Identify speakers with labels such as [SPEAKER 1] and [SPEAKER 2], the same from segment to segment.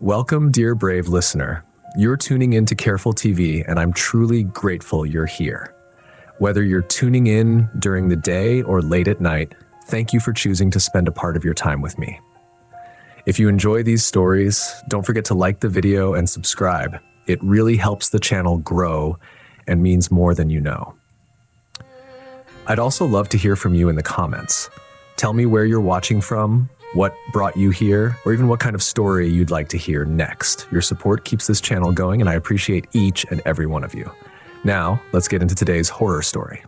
[SPEAKER 1] Welcome, dear brave listener. You're tuning in to Careful TV, and I'm truly grateful you're here. Whether you're tuning in during the day or late at night, thank you for choosing to spend a part of your time with me. If you enjoy these stories, don't forget to like the video and subscribe. It really helps the channel grow and means more than you know. I'd also love to hear from you in the comments. Tell me where you're watching from, what brought you here, or even what kind of story you'd like to hear next. Your support keeps this channel going, and I appreciate each and every one of you. Now, let's get into today's horror story.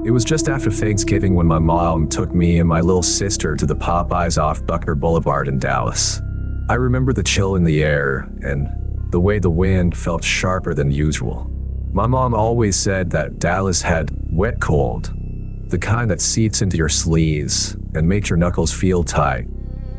[SPEAKER 1] It was just after Thanksgiving when my mom took me and my little sister to the Popeyes off Buckner Boulevard in Dallas. I remember the chill in the air and the way the wind felt sharper than usual. My mom always said that Dallas had wet cold, the kind that seeps into your sleeves and makes your knuckles feel tight,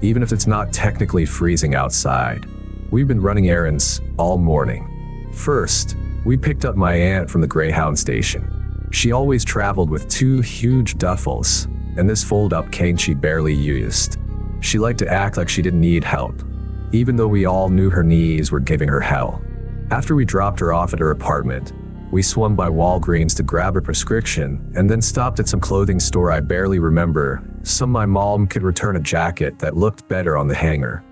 [SPEAKER 1] even if it's not technically freezing outside. We've been running errands all morning. First, we picked up my aunt from the Greyhound station. She always traveled with two huge duffels and this fold-up cane she barely used. She liked to act like she didn't need help, even though we all knew her knees were giving her hell. After we dropped her off at her apartment, we swung by Walgreens to grab a prescription and then stopped at some clothing store I barely remember, so my mom could return a jacket that looked better on the hanger.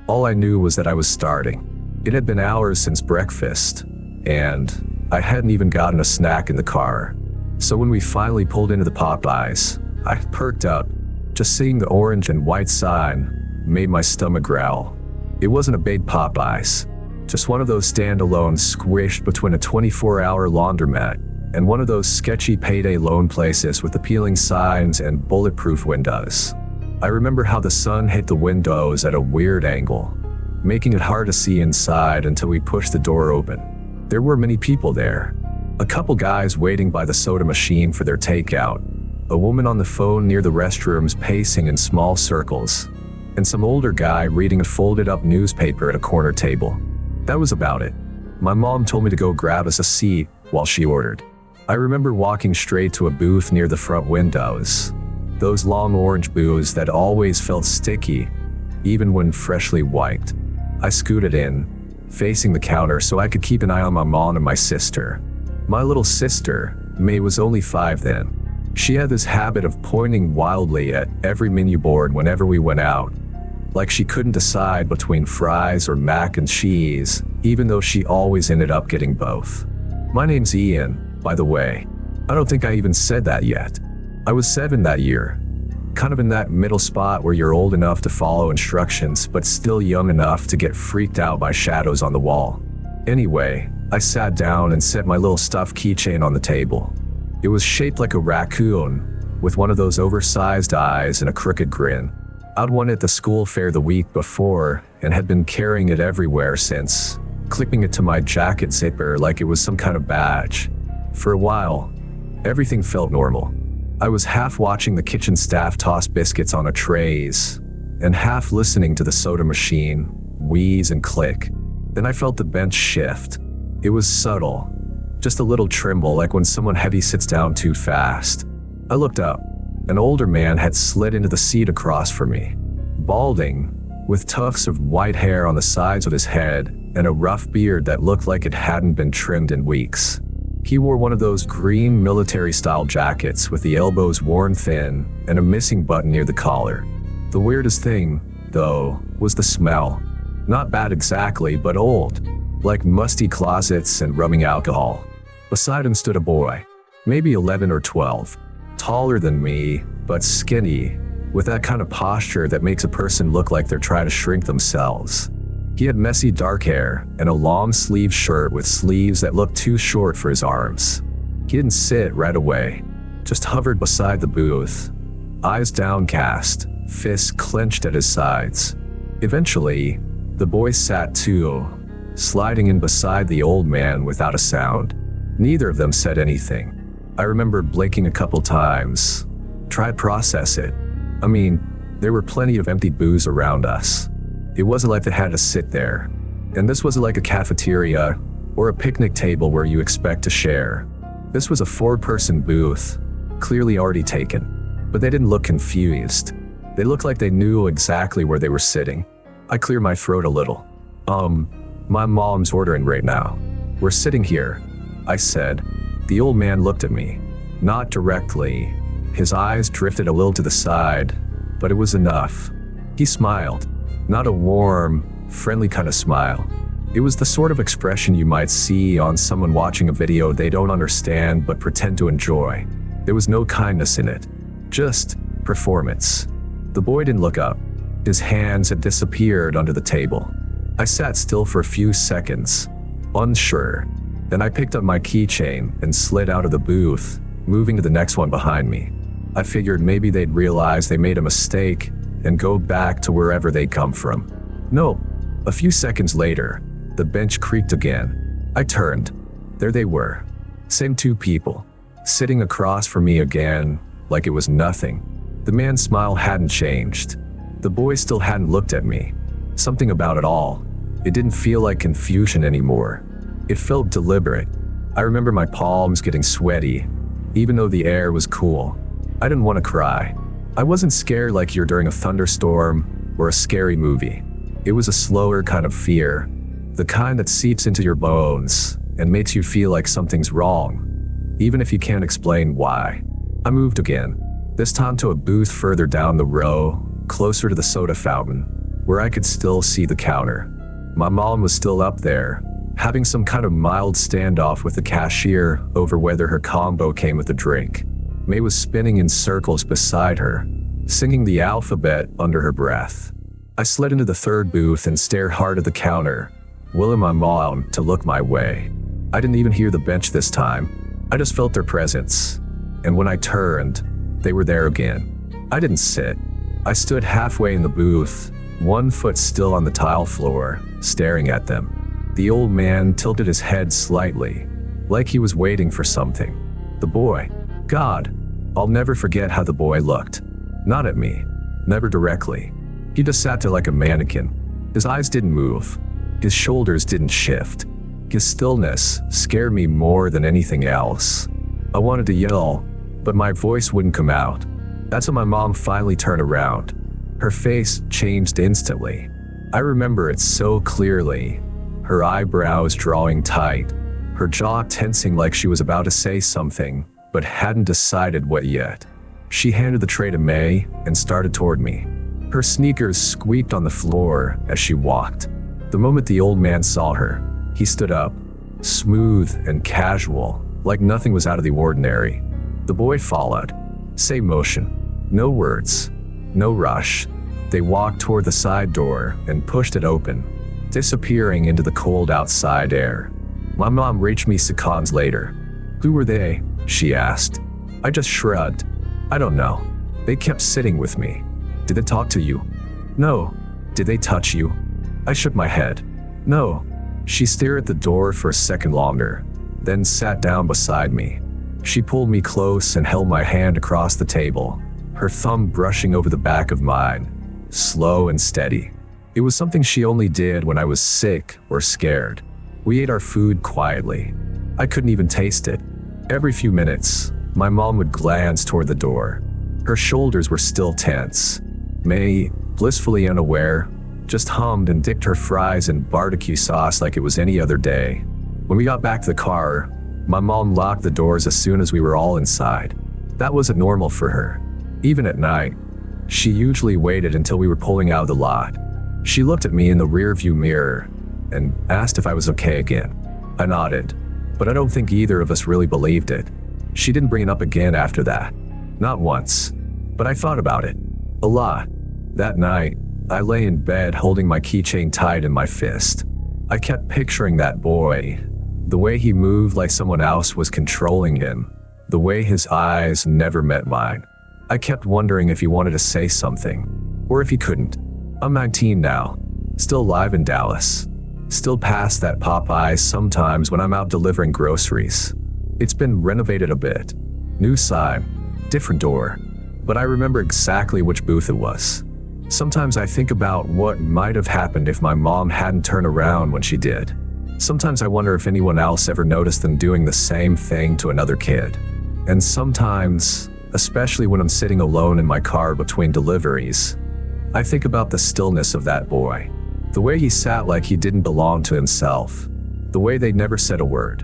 [SPEAKER 1] All I knew was that I was starting. It had been hours since breakfast, and I hadn't even gotten a snack in the car. So when we finally pulled into the Popeyes, I perked up. Just seeing the orange and white sign made my stomach growl. It wasn't a big Popeyes. Just one of those standalone squished between a 24-hour laundromat and one of those sketchy payday loan places with appealing signs and bulletproof windows. I remember how the sun hit the windows at a weird angle, making it hard to see inside until we pushed the door open. There were many people there. A couple guys waiting by the soda machine for their takeout, a woman on the phone near the restrooms pacing in small circles, and some older guy reading a folded-up newspaper at a corner table. That was about it. My mom told me to go grab us a seat while she ordered. I remember walking straight to a booth near the front windows. Those long orange booths that always felt sticky, even when freshly wiped. I scooted in, facing the counter so I could keep an eye on my mom and my sister. My little sister, May, was only 5 then. She had this habit of pointing wildly at every menu board whenever we went out, like she couldn't decide between fries or mac and cheese, even though she always ended up getting both. My name's Ian, by the way. I don't think I even said that yet. I was 7 that year, kind of in that middle spot where you're old enough to follow instructions but still young enough to get freaked out by shadows on the wall. Anyway, I sat down and set my little stuffed keychain on the table. It was shaped like a raccoon, with one of those oversized eyes and a crooked grin. I'd won it at the school fair the week before and had been carrying it everywhere since, clipping it to my jacket zipper like it was some kind of badge. For a while, everything felt normal. I was half watching the kitchen staff toss biscuits on trays and half listening to the soda machine wheeze and click. Then I felt the bench shift. It was subtle, just a little tremble like when someone heavy sits down too fast. I looked up. An older man had slid into the seat across from me, balding, with tufts of white hair on the sides of his head and a rough beard that looked like it hadn't been trimmed in weeks. He wore one of those green military-style jackets with the elbows worn thin and a missing button near the collar. The weirdest thing, though, was the smell. Not bad exactly, but old, like musty closets and rubbing alcohol. Beside him stood a boy, maybe 11 or 12. Taller than me, but skinny, with that kind of posture that makes a person look like they're trying to shrink themselves. He had messy dark hair and a long-sleeved shirt with sleeves that looked too short for his arms. He didn't sit right away, just hovered beside the booth, eyes downcast, fists clenched at his sides. Eventually, the boy sat too, sliding in beside the old man without a sound. Neither of them said anything. I remember blinking a couple times, tried to process it. I mean, there were plenty of empty booths around us. It wasn't like they had to sit there. And this wasn't like a cafeteria or a picnic table where you expect to share. This was a 4-person booth, clearly already taken. But they didn't look confused. They looked like they knew exactly where they were sitting. I cleared my throat a little. My mom's ordering right now. We're sitting here, I said. The old man looked at me. Not directly. His eyes drifted a little to the side, but it was enough. He smiled. Not a warm, friendly kind of smile. It was the sort of expression you might see on someone watching a video they don't understand but pretend to enjoy. There was no kindness in it. Just performance. The boy didn't look up. His hands had disappeared under the table. I sat still for a few seconds, unsure. Then I picked up my keychain and slid out of the booth, moving to the next one behind me. I figured maybe they'd realize they made a mistake and go back to wherever they'd come from. No. A few seconds later, the bench creaked again. I turned. There they were. Same two people, sitting across from me again, like it was nothing. The man's smile hadn't changed. The boy still hadn't looked at me. Something about it all. It didn't feel like confusion anymore. It felt deliberate. I remember my palms getting sweaty, even though the air was cool. I didn't want to cry. I wasn't scared like you're during a thunderstorm or a scary movie. It was a slower kind of fear, the kind that seeps into your bones and makes you feel like something's wrong, even if you can't explain why. I moved again, this time to a booth further down the row, closer to the soda fountain, where I could still see the counter. My mom was still up there, having some kind of mild standoff with the cashier over whether her combo came with a drink. May was spinning in circles beside her, singing the alphabet under her breath. I slid into the third booth and stared hard at the counter, willing my mom to look my way. I didn't even hear the bench this time. I just felt their presence. And when I turned, they were there again. I didn't sit. I stood halfway in the booth, one foot still on the tile floor, staring at them. The old man tilted his head slightly, like he was waiting for something. The boy. God, I'll never forget how the boy looked. Not at me. Never directly. He just sat there like a mannequin. His eyes didn't move. His shoulders didn't shift. His stillness scared me more than anything else. I wanted to yell, but my voice wouldn't come out. That's when my mom finally turned around. Her face changed instantly. I remember it so clearly. Her eyebrows drawing tight, her jaw tensing like she was about to say something, but hadn't decided what yet. She handed the tray to May and started toward me. Her sneakers squeaked on the floor as she walked. The moment the old man saw her, he stood up, smooth and casual, like nothing was out of the ordinary. The boy followed. Same motion. No words. No rush. They walked toward the side door and pushed it open, disappearing into the cold outside air. My mom reached me seconds later. Who were they? She asked. I just shrugged. I don't know. They kept sitting with me. Did they talk to you? No. Did they touch you? I shook my head. No. She stared at the door for a second longer, then sat down beside me. She pulled me close and held my hand across the table, her thumb brushing over the back of mine, slow and steady. It was something she only did when I was sick or scared. We ate our food quietly. I couldn't even taste it. Every few minutes, my mom would glance toward the door. Her shoulders were still tense. May, blissfully unaware, just hummed and dipped her fries in barbecue sauce like it was any other day. When we got back to the car, my mom locked the doors as soon as we were all inside. That wasn't normal for her. Even at night, she usually waited until we were pulling out of the lot. She looked at me in the rearview mirror and asked if I was okay again. I nodded, but I don't think either of us really believed it. She didn't bring it up again after that. Not once. But I thought about it. A lot. That night, I lay in bed holding my keychain tight in my fist. I kept picturing that boy. The way he moved like someone else was controlling him. The way his eyes never met mine. I kept wondering if he wanted to say something, or if he couldn't. I'm 19 now, still alive in Dallas. Still past that Popeyes sometimes when I'm out delivering groceries. It's been renovated a bit. New sign, different door. But I remember exactly which booth it was. Sometimes I think about what might have happened if my mom hadn't turned around when she did. Sometimes I wonder if anyone else ever noticed them doing the same thing to another kid. And sometimes especially when I'm sitting alone in my car between deliveries. I think about the stillness of that boy. The way he sat like he didn't belong to himself. The way they never said a word.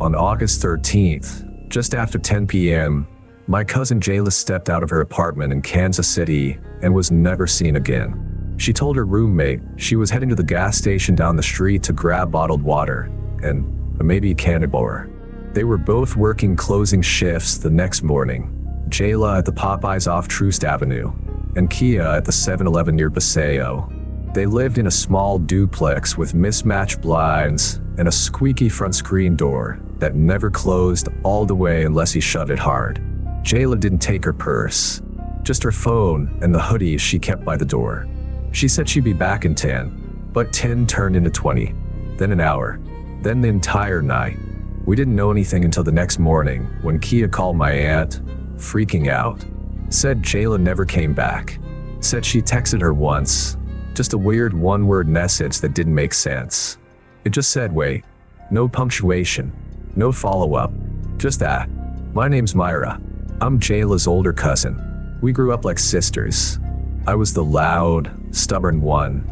[SPEAKER 1] On August 13th, just after 10 p.m., my cousin Jayla stepped out of her apartment in Kansas City and was never seen again. She told her roommate she was heading to the gas station down the street to grab bottled water and maybe a can of beer. They were both working closing shifts the next morning. Jayla at the Popeyes off Troost Avenue and Kia at the 7-Eleven near Paseo. They lived in a small duplex with mismatched blinds and a squeaky front screen door that never closed all the way unless he shut it hard. Jayla didn't take her purse, just her phone and the hoodie she kept by the door. She said she'd be back in 10, but 10 turned into 20, then an hour, then the entire night. We didn't know anything until the next morning when Kia called my aunt, freaking out. Said Jayla never came back. Said she texted her once, just a weird one-word message that didn't make sense. It just said wait, no punctuation, no follow-up, just that. My name's Myra. I'm Jayla's older cousin. We grew up like sisters. I was the loud, stubborn one,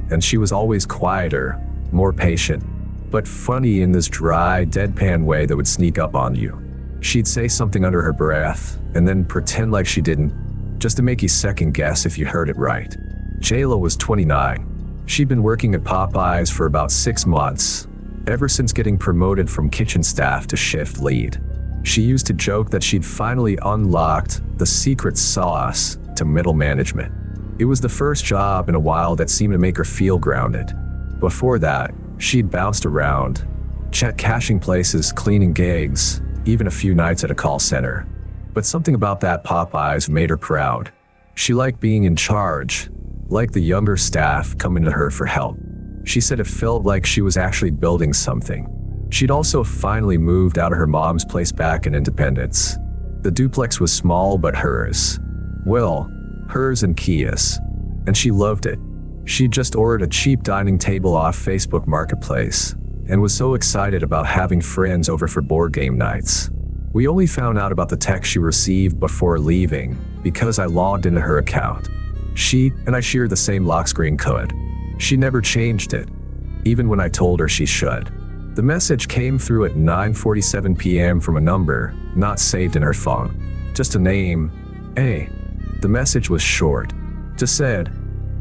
[SPEAKER 1] and she was always quieter, more patient, but funny in this dry, deadpan way that would sneak up on you. She'd say something under her breath, and then pretend like she didn't, just to make you second guess if you heard it right. Jayla was 29. She'd been working at Popeyes for about 6 months, ever since getting promoted from kitchen staff to shift lead. She used to joke that she'd finally unlocked the secret sauce to middle management. It was the first job in a while that seemed to make her feel grounded. Before that, she'd bounced around, check cashing places, cleaning gigs, even a few nights at a call center. But something about that Popeyes made her proud. She liked being in charge, liked the younger staff coming to her for help. She said it felt like she was actually building something. She'd also finally moved out of her mom's place back in Independence. The duplex was small but hers. Well, hers and Kia's. And she loved it. She'd just ordered a cheap dining table off Facebook Marketplace and was so excited about having friends over for board game nights. We only found out about the text she received before leaving because I logged into her account. She and I shared the same lock screen code. She never changed it, even when I told her she should. The message came through at 9:47 p.m. from a number not saved in her phone. Just a name. Hey. The message was short. Just said,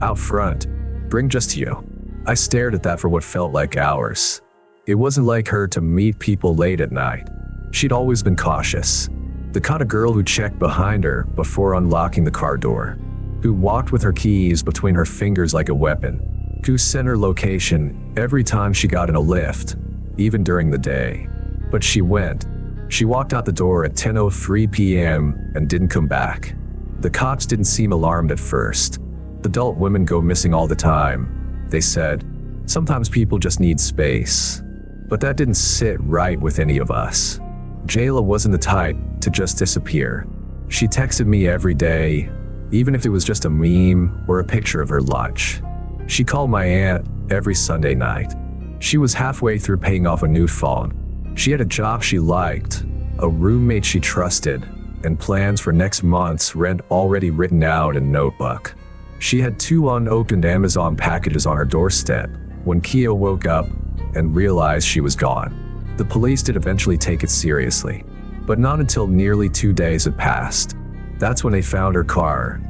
[SPEAKER 1] out front, bring just you. I stared at that for what felt like hours. It wasn't like her to meet people late at night. She'd always been cautious. The kind of girl who checked behind her before unlocking the car door. Who walked with her keys between her fingers like a weapon. Who sent her location every time she got in a lift, even during the day. But she went. She walked out the door at 10:03 p.m. and didn't come back. The cops didn't seem alarmed at first. Adult women go missing all the time, they said. Sometimes people just need space. But that didn't sit right with any of us. Jayla wasn't the type to just disappear. She texted me every day, even if it was just a meme or a picture of her lunch. She called my aunt every Sunday night. She was halfway through paying off a new phone. She had a job she liked, a roommate she trusted, and plans for next month's rent already written out in a notebook. She had 2 unopened Amazon packages on her doorstep when Kia woke up and realized she was gone. The police did eventually take it seriously, but not until nearly 2 days had passed. That's when they found her car,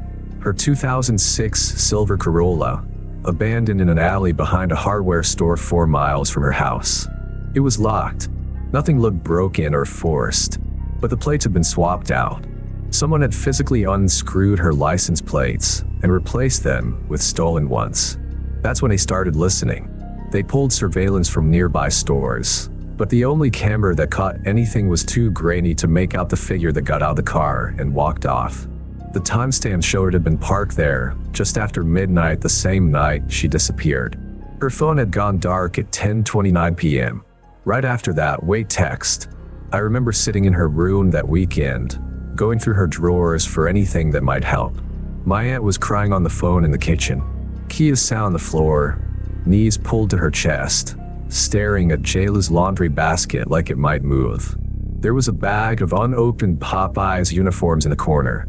[SPEAKER 1] her 2006 silver Corolla, abandoned in an alley behind a hardware store 4 miles from her house. It was locked. Nothing looked broken or forced, but the plates had been swapped out. Someone had physically unscrewed her license plates and replaced them with stolen ones. That's when they started listening. They pulled surveillance from nearby stores, but the only camera that caught anything was too grainy to make out the figure that got out of the car and walked off. The timestamp showed it had been parked there just after midnight the same night she disappeared. Her phone had gone dark at 10:29 p.m. Right after that, wait text. I remember sitting in her room that weekend, going through her drawers for anything that might help. My aunt was crying on the phone in the kitchen. Kia sat on the floor, knees pulled to her chest, staring at Jayla's laundry basket like it might move. There was a bag of unopened Popeyes uniforms in the corner.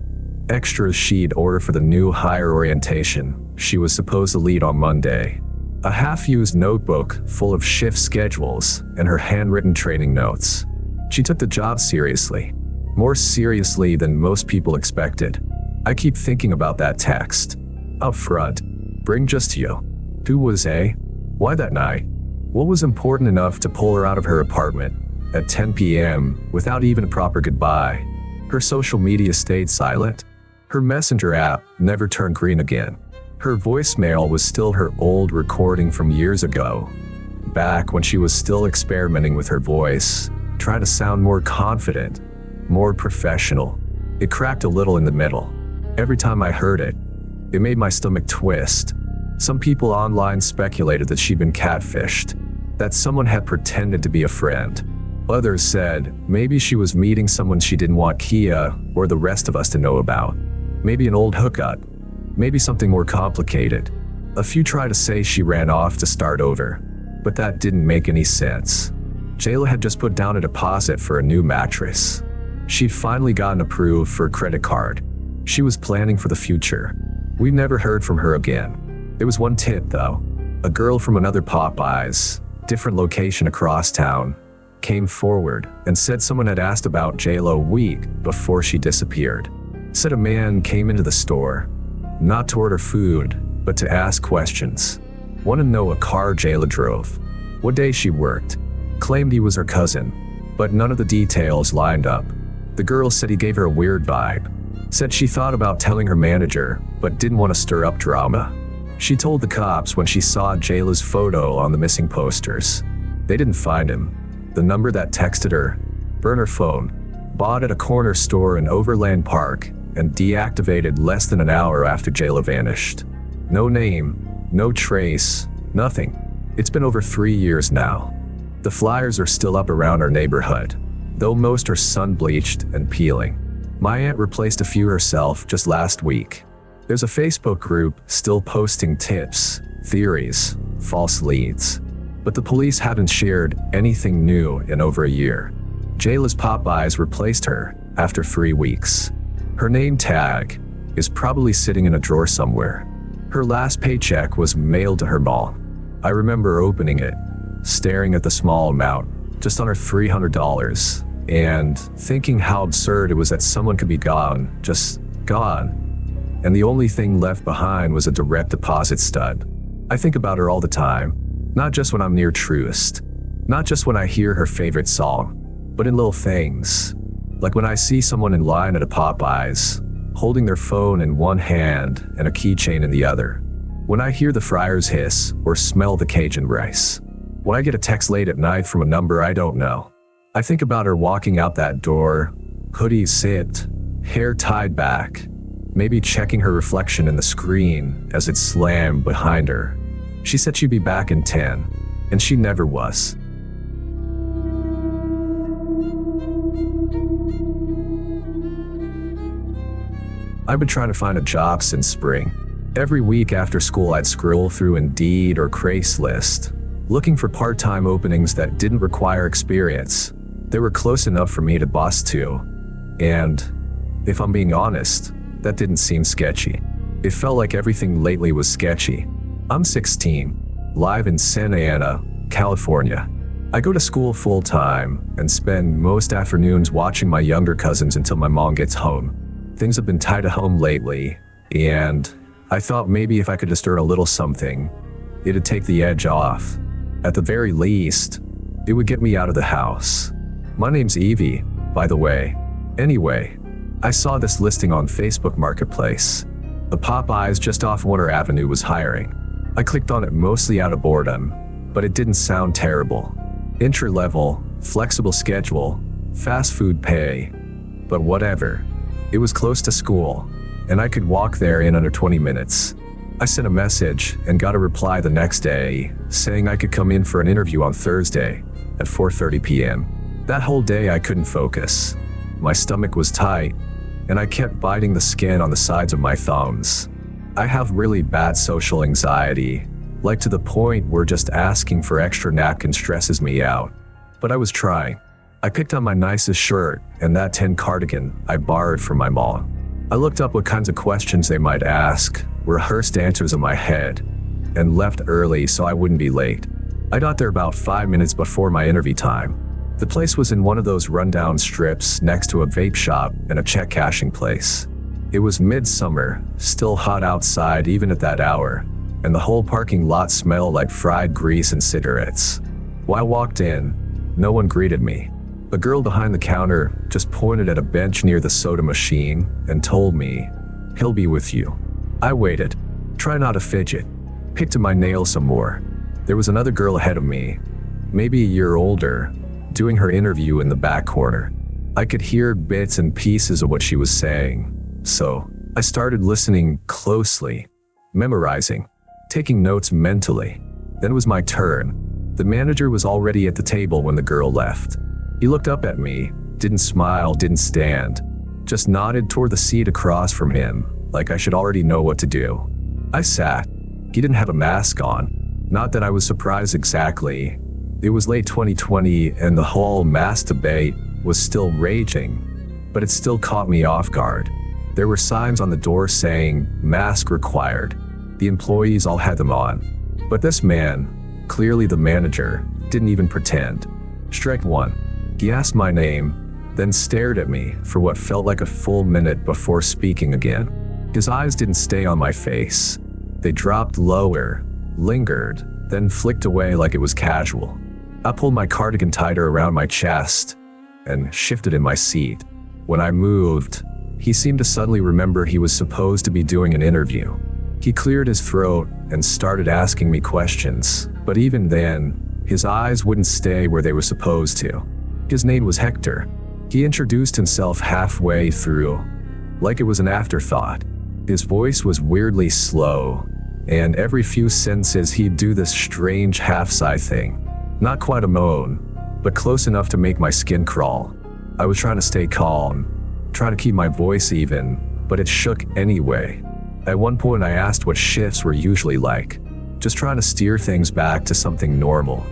[SPEAKER 1] Extras she'd order for the new higher orientation she was supposed to lead on Monday. A half-used notebook full of shift schedules and her handwritten training notes. She took the job seriously. More seriously than most people expected. I keep thinking about that text. Up front. Bring just to you. Who was A? Why that night? What was important enough to pull her out of her apartment at 10 p.m. without even a proper goodbye? Her social media stayed silent. Her messenger app never turned green again. Her voicemail was still her old recording from years ago, back when she was still experimenting with her voice, trying to sound more confident, more professional. It cracked a little in the middle. Every time I heard it, it made my stomach twist. Some people online speculated that she'd been catfished, that someone had pretended to be a friend. Others said maybe she was meeting someone she didn't want Kia or the rest of us to know about. Maybe an old hookup. Maybe something more complicated. A few tried to say she ran off to start over, but that didn't make any sense. Jayla had just put down a deposit for a new mattress. She'd finally gotten approved for a credit card. She was planning for the future. We never heard from her again. There was one tip though. A girl from another Popeyes, different location across town, came forward and said someone had asked about Jayla a week before she disappeared. Said a man came into the store, not to order food, but to ask questions. Wanted to know what car Jayla drove, what day she worked. Claimed he was her cousin, but none of the details lined up. The girl said he gave her a weird vibe. Said she thought about telling her manager, but didn't want to stir up drama. She told the cops when she saw Jayla's photo on the missing posters. They didn't find him. The number that texted her, burner phone, bought at a corner store in Overland Park, and deactivated less than an hour after Jayla vanished. No name, no trace, nothing. It's been over 3 years now. The flyers are still up around our neighborhood, though most are sun-bleached and peeling. My aunt replaced a few herself just last week. There's a Facebook group still posting tips, theories, false leads. But the police haven't shared anything new in over a year. Jayla's Popeyes replaced her after 3 weeks. Her name tag is probably sitting in a drawer somewhere. Her last paycheck was mailed to her mall. I remember opening it, staring at the small amount, just under $300, and thinking how absurd it was that someone could be gone, just gone. And the only thing left behind was a direct deposit stud. I think about her all the time, not just when I'm near Truist, not just when I hear her favorite song, but in little things. Like when I see someone in line at a Popeyes, holding their phone in one hand and a keychain in the other. When I hear the fryers hiss or smell the Cajun rice. When I get a text late at night from a number I don't know. I think about her walking out that door, hoodie zipped, hair tied back, maybe checking her reflection in the screen as it slammed behind her. She said she'd be back in 10, and she never was. I've been trying to find a job since spring. Every week after school I'd scroll through Indeed or Craigslist, looking for part-time openings that didn't require experience. They were close enough for me to boss to. And, if I'm being honest, that didn't seem sketchy. It felt like everything lately was sketchy. I'm 16, live in Santa Ana, California. I go to school full-time and spend most afternoons watching my younger cousins until my mom gets home. Things have been tight at home lately, and I thought maybe if I could just earn a little something, it'd take the edge off. At the very least, it would get me out of the house. My name's Evie, by the way. Anyway, I saw this listing on Facebook Marketplace. The Popeyes just off Warner Avenue was hiring. I clicked on it mostly out of boredom, but it didn't sound terrible. Entry-level, flexible schedule, fast food pay, but whatever. It was close to school, and I could walk there in under 20 minutes. I sent a message and got a reply the next day saying I could come in for an interview on Thursday at 4:30 p.m. That whole day I couldn't focus. My stomach was tight, and I kept biting the skin on the sides of my thumbs. I have really bad social anxiety, Like to the point where just asking for extra napkins stresses me out. But I was trying. I picked out my nicest shirt and that 10 cardigan I borrowed from my mom. I looked up what kinds of questions they might ask, rehearsed answers in my head, and left early so I wouldn't be late. I got there about 5 minutes before my interview time. The place was in one of those rundown strips next to a vape shop and a check cashing place. It was midsummer, still hot outside even at that hour, and the whole parking lot smelled like fried grease and cigarettes. When I walked in, no one greeted me. A girl behind the counter just pointed at a bench near the soda machine and told me, "He'll be with you." I waited. Try not to fidget. Picked at my nails some more. There was another girl ahead of me, maybe a year older, doing her interview in the back corner. I could hear bits and pieces of what she was saying, so I started listening closely, memorizing, taking notes mentally. Then it was my turn. The manager was already at the table when the girl left. He looked up at me, didn't smile, didn't stand, just nodded toward the seat across from him, like I should already know what to do. I sat. He didn't have a mask on. Not that I was surprised exactly. It was late 2020 and the whole mask debate was still raging, but it still caught me off guard. There were signs on the door saying, "Mask required." The employees all had them on. But this man, clearly the manager, didn't even pretend. Strike one. He asked my name, then stared at me for what felt like a full minute before speaking again. His eyes didn't stay on my face. They dropped lower, lingered, then flicked away like it was casual. I pulled my cardigan tighter around my chest and shifted in my seat. When I moved, he seemed to suddenly remember he was supposed to be doing an interview. He cleared his throat and started asking me questions, but even then, his eyes wouldn't stay where they were supposed to. His name was Hector. He introduced himself halfway through, like it was an afterthought. His voice was weirdly slow, and every few sentences he'd do this strange half-sigh thing. Not quite a moan, but close enough to make my skin crawl. I was trying to stay calm, trying to keep my voice even, but it shook anyway. At one point I asked what shifts were usually like, just trying to steer things back to something normal.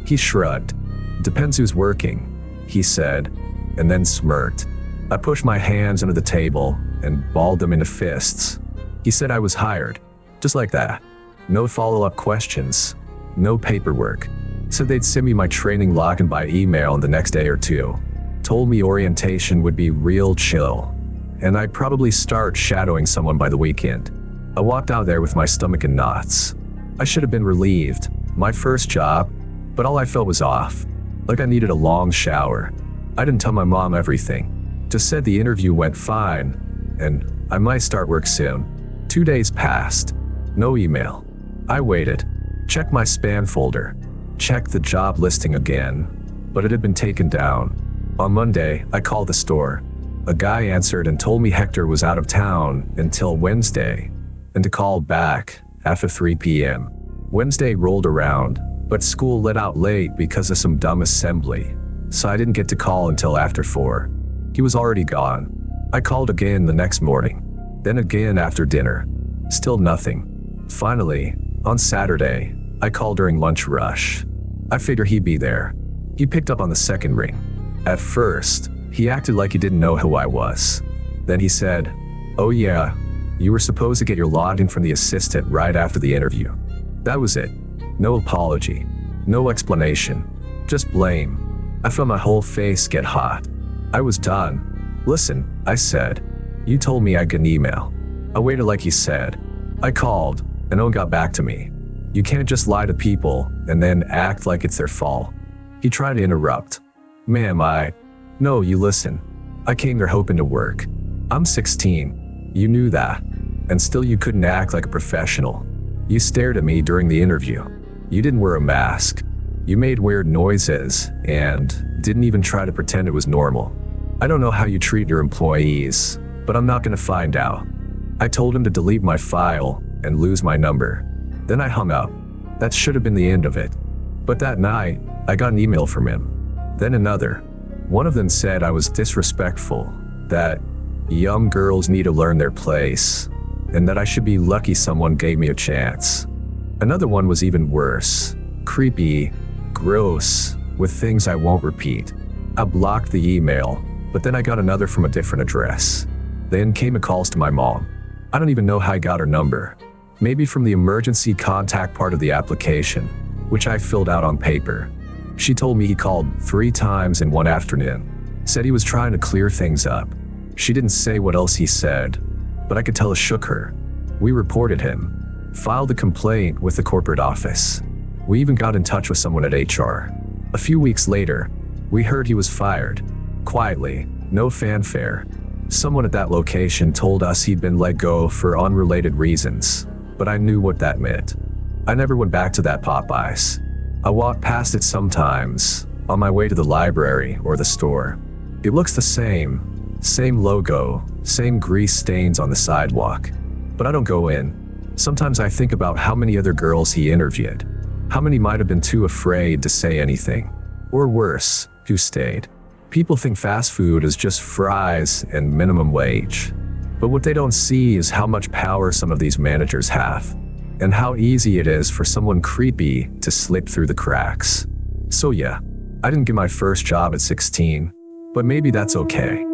[SPEAKER 1] He shrugged. "Depends who's working," he said, and then smirked. I pushed my hands under the table and balled them into fists. He said I was hired, just like that. No follow-up questions, no paperwork. Said they'd send me my training login by email in the next day or two. Told me orientation would be real chill, and I'd probably start shadowing someone by the weekend. I walked out there with my stomach in knots. I should have been relieved. My first job, but all I felt was off. Like I needed a long shower. I didn't tell my mom everything. Just said the interview went fine, and I might start work soon. 2 days passed. No email. I waited. Checked my spam folder. Checked the job listing again, but it had been taken down. On Monday, I called the store. A guy answered and told me Hector was out of town until Wednesday, and to call back after 3 p.m. Wednesday rolled around, but school let out late because of some dumb assembly, so I didn't get to call until after 4. He was already gone. I called again the next morning, then again after dinner. Still nothing. Finally, on Saturday, I called during lunch rush. I figured he'd be there. He picked up on the second ring. At first, he acted like he didn't know who I was. Then he said, "Oh yeah, you were supposed to get your login from the assistant right after the interview." That was it. No apology. No explanation. Just blame. I felt my whole face get hot. I was done. "Listen," I said. "You told me I'd get an email." I waited like he said. I called, and no one got back to me. You can't just lie to people and then act like it's their fault. He tried to interrupt. "Ma'am, No, you listen. I came there hoping to work. I'm 16. You knew that. And still you couldn't act like a professional. You stared at me during the interview. You didn't wear a mask. You made weird noises and didn't even try to pretend it was normal. I don't know how you treat your employees, but I'm not gonna find out." I told him to delete my file and lose my number. Then I hung up. That should have been the end of it. But that night, I got an email from him. Then another. One of them said I was disrespectful, that young girls need to learn their place, and that I should be lucky someone gave me a chance. Another one was even worse. Creepy, gross, with things I won't repeat. I blocked the email, but then I got another from a different address. Then came calls to my mom. I don't even know how I got her number. Maybe from the emergency contact part of the application, which I filled out on paper. She told me he called 3 times in one afternoon. Said he was trying to clear things up. She didn't say what else he said, but I could tell it shook her. We reported him, filed a complaint with the corporate office. We even got in touch with someone at HR. A few weeks later, we heard he was fired. Quietly, no fanfare. Someone at that location told us he'd been let go for unrelated reasons, but I knew what that meant. I never went back to that Popeyes. I walk past it sometimes, on my way to the library or the store. It looks the same logo, same grease stains on the sidewalk. But I don't go in. Sometimes I think about how many other girls he interviewed. How many might have been too afraid to say anything. Or worse, who stayed. People think fast food is just fries and minimum wage. But what they don't see is how much power some of these managers have, and how easy it is for someone creepy to slip through the cracks. So yeah, I didn't get my first job at 16, but maybe that's okay.